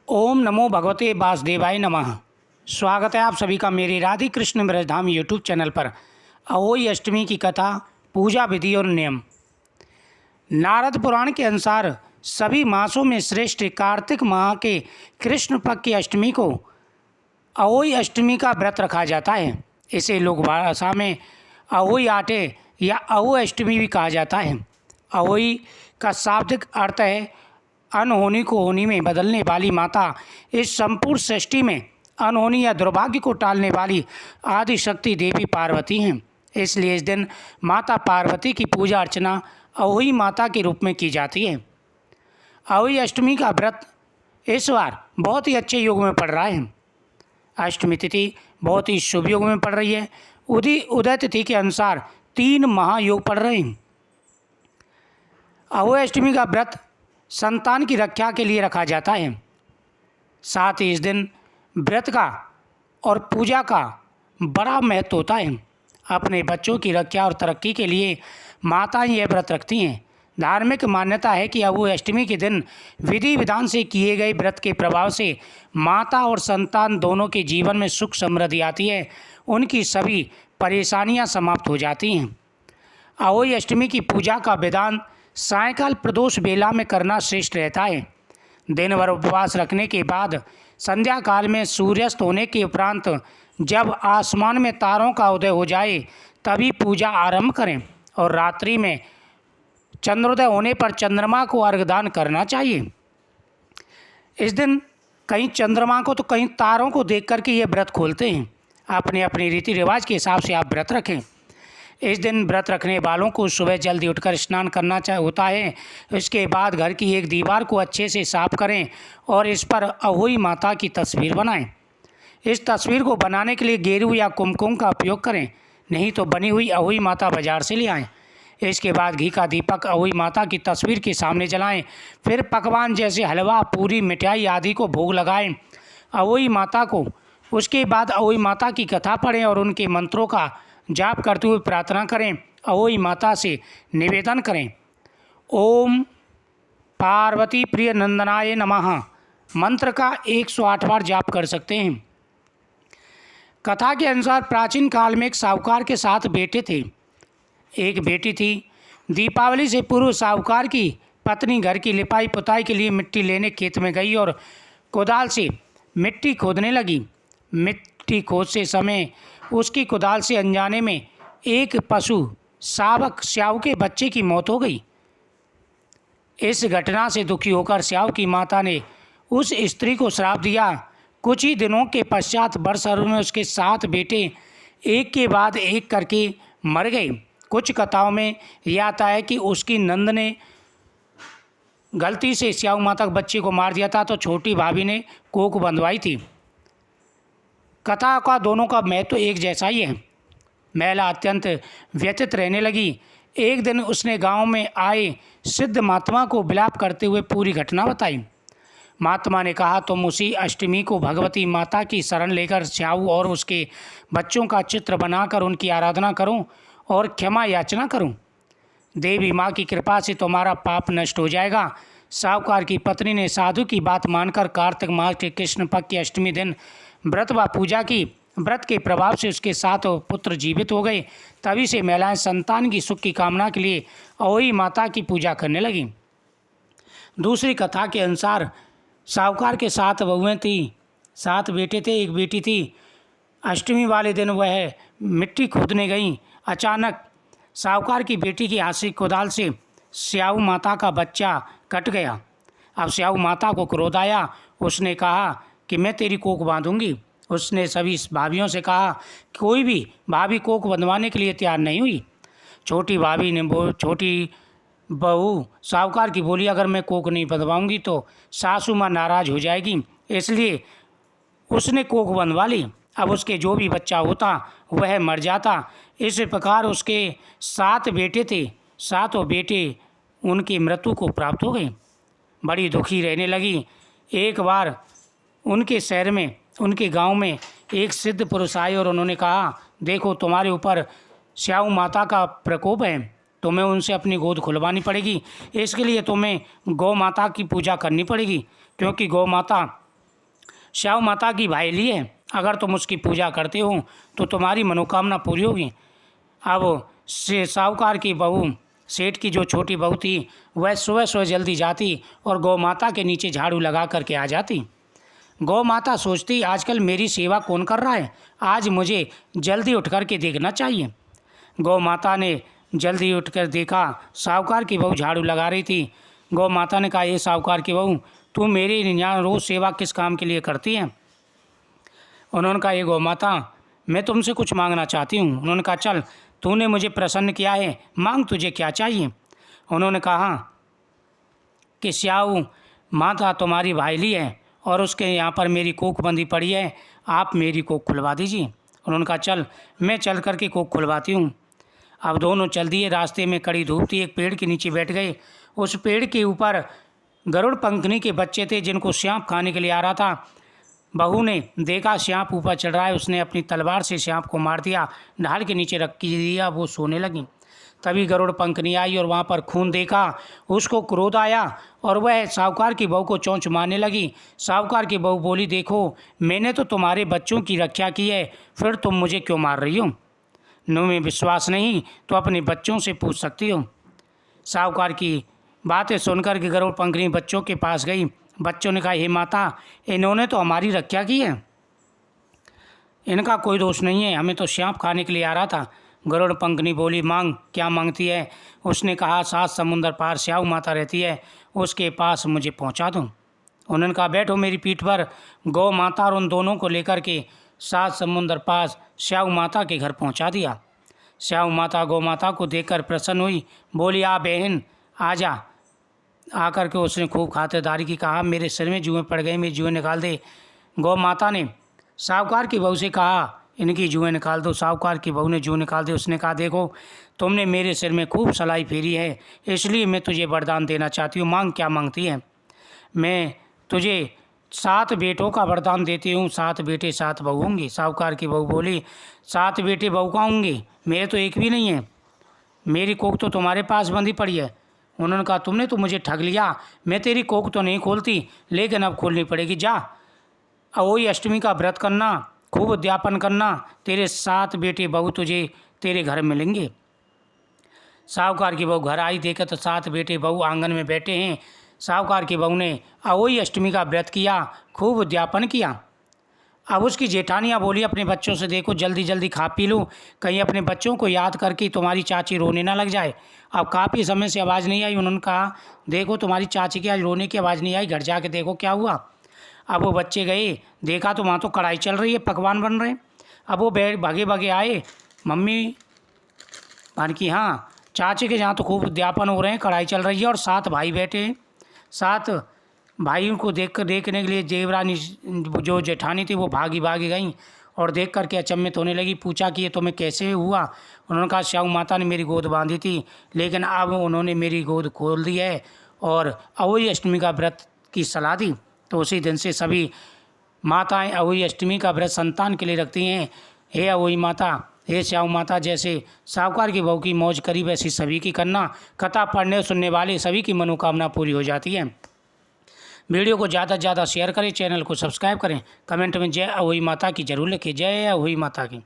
ओम नमो भगवते वासुदेवाय नमः। स्वागत है आप सभी का मेरे राधे कृष्ण ब्रजधाम यूट्यूब चैनल पर। अहोई अष्टमी की कथा, पूजा विधि और नियम। नारद पुराण के अनुसार सभी मासों में श्रेष्ठ कार्तिक माह के कृष्ण पक्ष की अष्टमी को अहोई अष्टमी का व्रत रखा जाता है। इसे लोक भाषा में अहोई आटे या अहो अष्टमी भी कहा जाता है। अहोई का शाब्दिक अर्थ है अनहोनी को होनी में बदलने वाली माता। इस संपूर्ण सृष्टि में अनहोनी या दुर्भाग्य को टालने वाली आदि शक्ति देवी पार्वती हैं। इसलिए इस दिन माता पार्वती की पूजा अर्चना अहोई माता के रूप में की जाती है। अहोई अष्टमी का व्रत इस बार बहुत ही अच्छे योग में पड़ रहा है। अष्टमी तिथि बहुत ही शुभ योग में पड़ रही है। उदय तिथि के अनुसार 3 महायोग पड़ रहे हैं। अहोई अष्टमी का व्रत संतान की रक्षा के लिए रखा जाता है। साथ ही इस दिन व्रत का और पूजा का बड़ा महत्व होता है। अपने बच्चों की रक्षा और तरक्की के लिए माताएं यह व्रत रखती हैं। धार्मिक मान्यता है कि अहोई अष्टमी के दिन विधि विधान से किए गए व्रत के प्रभाव से माता और संतान दोनों के जीवन में सुख समृद्धि आती है। उनकी सभी परेशानियां समाप्त हो जाती हैं। अहोई अष्टमी की पूजा का विधान सायंकाल प्रदोष बेला में करना श्रेष्ठ रहता है। दिन भर उपवास रखने के बाद संध्या काल में सूर्यास्त होने के उपरांत जब आसमान में तारों का उदय हो जाए तभी पूजा आरंभ करें और रात्रि में चंद्रोदय होने पर चंद्रमा को अर्घदान करना चाहिए। इस दिन कहीं चंद्रमा को तो कहीं तारों को देख करके ये व्रत खोलते हैं। अपने अपने रीति रिवाज के हिसाब से आप व्रत रखें। इस दिन व्रत रखने वालों को सुबह जल्दी उठकर स्नान करना होता है। इसके बाद घर की एक दीवार को अच्छे से साफ करें और इस पर अहोई माता की तस्वीर बनाएं। इस तस्वीर को बनाने के लिए गेरू या कुमकुम का उपयोग करें, नहीं तो बनी हुई अहोई माता बाजार से ले आएँ। इसके बाद घी का दीपक अहोई माता की तस्वीर के सामने जलाएं। फिर पकवान जैसे हलवा, पूरी, मिठाई आदि को भोग लगाएं अहोई माता को। उसके बाद अहोई माता की कथा पढ़ें और उनके मंत्रों का जाप करते हुए प्रार्थना करें। अहोई माता से निवेदन करें, ओम पार्वती प्रिय नंदनाय नमः मंत्र का 108 बार जाप कर सकते हैं। कथा के अनुसार प्राचीन काल में एक साहूकार के 7 बेटे थे। एक बेटी थी। दीपावली से पूर्व साहूकार की पत्नी घर की लिपाई पुताई के लिए मिट्टी लेने खेत में गई और कुदाल से मिट्टी खोदने लगी। मिट्टी खोदते समय उसकी कुदाल से अनजाने में एक पशु शावक स्याऊ के बच्चे की मौत हो गई। इस घटना से दुखी होकर स्याऊ की माता ने उस स्त्री को श्राप दिया। कुछ ही दिनों के पश्चात बरसरों में उसके 7 बेटे एक के बाद एक करके मर गए। कुछ कथाओं में यह आता है कि उसकी नंद ने गलती से स्याऊ माता के बच्चे को मार दिया था तो छोटी भाभी ने कोख बंधवाई थी। कथा का दोनों का महत्व एक जैसा ही है। महिला अत्यंत व्यथित रहने लगी। एक दिन उसने गांव में आए सिद्ध महात्मा को विलाप करते हुए पूरी घटना बताई। महात्मा ने कहा, तुम उसी अष्टमी को भगवती माता की शरण लेकर स्याऊ और उसके बच्चों का चित्र बनाकर उनकी आराधना करो और क्षमा याचना करो। देवी माँ की कृपा से तुम्हारा पाप नष्ट हो जाएगा। साहूकार की पत्नी ने साधु की बात मानकर कार्तिक मास के कृष्ण पक्ष की अष्टमी दिन व्रत व पूजा की। व्रत के प्रभाव से उसके 7 पुत्र जीवित हो गए। तभी से महिलाएं संतान की सुख की कामना के लिए अहोई माता की पूजा करने लगीं। दूसरी कथा के अनुसार साहूकार के 7 बहुएं थीं, 7 बेटे थे, एक बेटी थी। अष्टमी वाले दिन वह मिट्टी खोदने गई। अचानक साहूकार की बेटी की हाथ से कुदाल से स्याऊ माता का बच्चा कट गया। अब स्याऊ माता को क्रोध आया। उसने कहा कि मैं तेरी कोख बांधूंगी। उसने सभी भाभियों से कहा, कोई भी भाभी कोख बंधवाने के लिए तैयार नहीं हुई। छोटी भाभी ने छोटी बहू साहूकार की बोली, अगर मैं कोख नहीं बंधवाऊंगी तो सासू माँ नाराज़ हो जाएगी। इसलिए उसने कोख बंधवा ली। अब उसके जो भी बच्चा होता वह मर जाता। इस प्रकार उसके 7 बेटे थे। 7 बेटे उनकी मृत्यु को प्राप्त हो गए। बड़ी दुखी रहने लगी। एक बार उनके शहर में, उनके गांव में एक सिद्ध पुरुष आए और उन्होंने कहा, देखो तुम्हारे ऊपर स्याऊ माता का प्रकोप है, तुम्हें उनसे अपनी गोद खुलवानी पड़ेगी। इसके लिए तुम्हें गौ माता की पूजा करनी पड़ेगी, क्योंकि गौ माता श्याम माता की भाईली है, अगर तुम उसकी पूजा करते हो तो तुम्हारी मनोकामना पूरी होगी। अब से साहूकार की बहू, सेठ की जो छोटी बहू थी, वह सुबह सुबह जल्दी जाती और गौ माता के नीचे झाड़ू लगा करके आ जाती। गौ माता सोचती आजकल मेरी सेवा कौन कर रहा है, आज मुझे जल्दी उठ कर के देखना चाहिए। गौ माता ने जल्दी उठकर देखा, साहूकार की बहू झाड़ू लगा रही थी। गौ माता ने कहा, ये साहूकार की बहू, तू मेरी यहाँ रोज़ सेवा किस काम के लिए करती है? उन्होंने कहा, ये गौ माता, मैं तुमसे कुछ मांगना चाहती हूँ। उन्होंने कहा, चल, तूने मुझे प्रसन्न किया है, मांग, तुझे क्या चाहिए? उन्होंने कहा कि श्याऊ माता तुम्हारी भाईली है और उसके यहाँ पर मेरी कोख बंधी पड़ी है, आप मेरी कोख खुलवा दीजिए। उन्होंने कहा, चल, मैं चल कर के कोख खुलवाती हूँ। अब दोनों चल दिए। रास्ते में कड़ी धूप थी, एक पेड़ के नीचे बैठ गए। उस पेड़ के ऊपर गरुड़ पंखनी के बच्चे थे जिनको श्याप खाने के लिए आ रहा था। बहू ने देखा श्याप ऊपर चढ़ रहा है, उसने अपनी तलवार से श्याप को मार दिया, ढाल के नीचे रख दिया, वो सोने लगी। तभी गरुड़ पंखनी आई और वहाँ पर खून देखा, उसको क्रोध आया और वह साहूकार की बहू को चोंच मारने लगी। साहूकार की बहू बोली, देखो, मैंने तो तुम्हारे बच्चों की रक्षा की है, फिर तुम मुझे क्यों मार रही हो? तुम्हें विश्वास नहीं तो अपने बच्चों से पूछ सकती हो। साहूकार की बातें सुनकर के गरुड़ पंखनी बच्चों के पास गई। बच्चों ने कहा, हे माता, इन्होंने तो हमारी रक्षा की है, इनका कोई दोष नहीं है, हमें तो श्याप खाने के लिए आ रहा था। गरुड़ पंखनी बोली, मांग, क्या मांगती है? उसने कहा, 7 समुंदर पार श्याऊ माता रहती है, उसके पास मुझे पहुंचा दो। उन्होंने कहा, बैठो मेरी पीठ पर। गौ माता और उन दोनों को लेकर के 7 समुंदर पास श्याऊ माता के घर पहुंचा दिया। श्याऊ माता गौ माता को देखकर प्रसन्न हुई, बोली, आ बहन, आजा। आकर के उसने खूब खातिरदारी की, कहा, मेरे सिर में जुएं पड़ गए, मेरी जुएं निकाल दे। गौ माता ने साहूकार की बहू से कहा, इनकी जुएं निकाल दो। साहूकार की बहू ने जुएं निकाल दी। उसने कहा, देखो, तुमने मेरे सिर में खूब सलाई फेरी है, इसलिए मैं तुझे वरदान देना चाहती हूँ, मांग, क्या मांगती है? मैं तुझे 7 बेटों का वरदान देती हूँ, 7 बेटे 7 बहू होंगी। साहूकार की बहू बोली, 7 बेटे बहू का होंगे, मेरे तो एक भी नहीं है, मेरी कोख तो तुम्हारे पास बंधी पड़ी है। उन्होंने कहा, तुमने तो मुझे ठग लिया, मैं तेरी कोख तो नहीं खोलती, लेकिन अब खोलनी पड़ेगी। जा, अहोई अष्टमी का व्रत करना, खूब उद्यापन करना, तेरे 7 बेटे बहू तुझे तेरे घर मिलेंगे। साहूकार की बहू घर आई, देखा तो 7 बेटे बहू आंगन में बैठे हैं। साहूकार की बहू ने अहोई अष्टमी का व्रत किया, खूब उद्यापन किया। अब उसकी जेठानियाँ बोली अपने बच्चों से, देखो, जल्दी जल्दी खा पी लो, कहीं अपने बच्चों को याद करके तुम्हारी चाची रोने ना लग जाए। अब काफ़ी समय से आवाज़ नहीं आई। उन्होंने कहा, देखो, तुम्हारी चाची की आज रोने की आवाज़ नहीं आई, घर जाके देखो क्या हुआ। अब वो बच्चे गए, देखा तो वहाँ तो कढ़ाई चल रही है, पकवान बन रहे हैं। अब वो भागे भागे आए, मम्मी मान की, हाँ, चाची के यहाँ तो खूब उद्यापन हो रहे हैं, कढ़ाई चल रही है और 7 भाई बैठे हैं। 7 भाइयों को देखने के लिए देवरानी जो जेठानी थी वो भागी गई और देख कर के अचंभित होने लगी। पूछा कि ये तुम्हें कैसे हुआ? उन्होंने कहा, श्याऊ माता ने मेरी गोद बांधी थी, लेकिन अब उन्होंने मेरी गोद खोल दी है और अहोई अष्टमी का व्रत की सलाह दी। तो उसी दिन से सभी माताएं अहोई अष्टमी का व्रत संतान के लिए रखती हैं। हे अहोई माता, हे श्याऊ माता, जैसे साहूकार की बहू की मौज करी वैसी सभी की करना। कथा पढ़ने सुनने वाले सभी की मनोकामना पूरी हो जाती है। वीडियो को ज़्यादा से ज़्यादा शेयर करें, चैनल को सब्सक्राइब करें, कमेंट में जय अहोई माता की जरूर लिखें। जय अहोई माता की।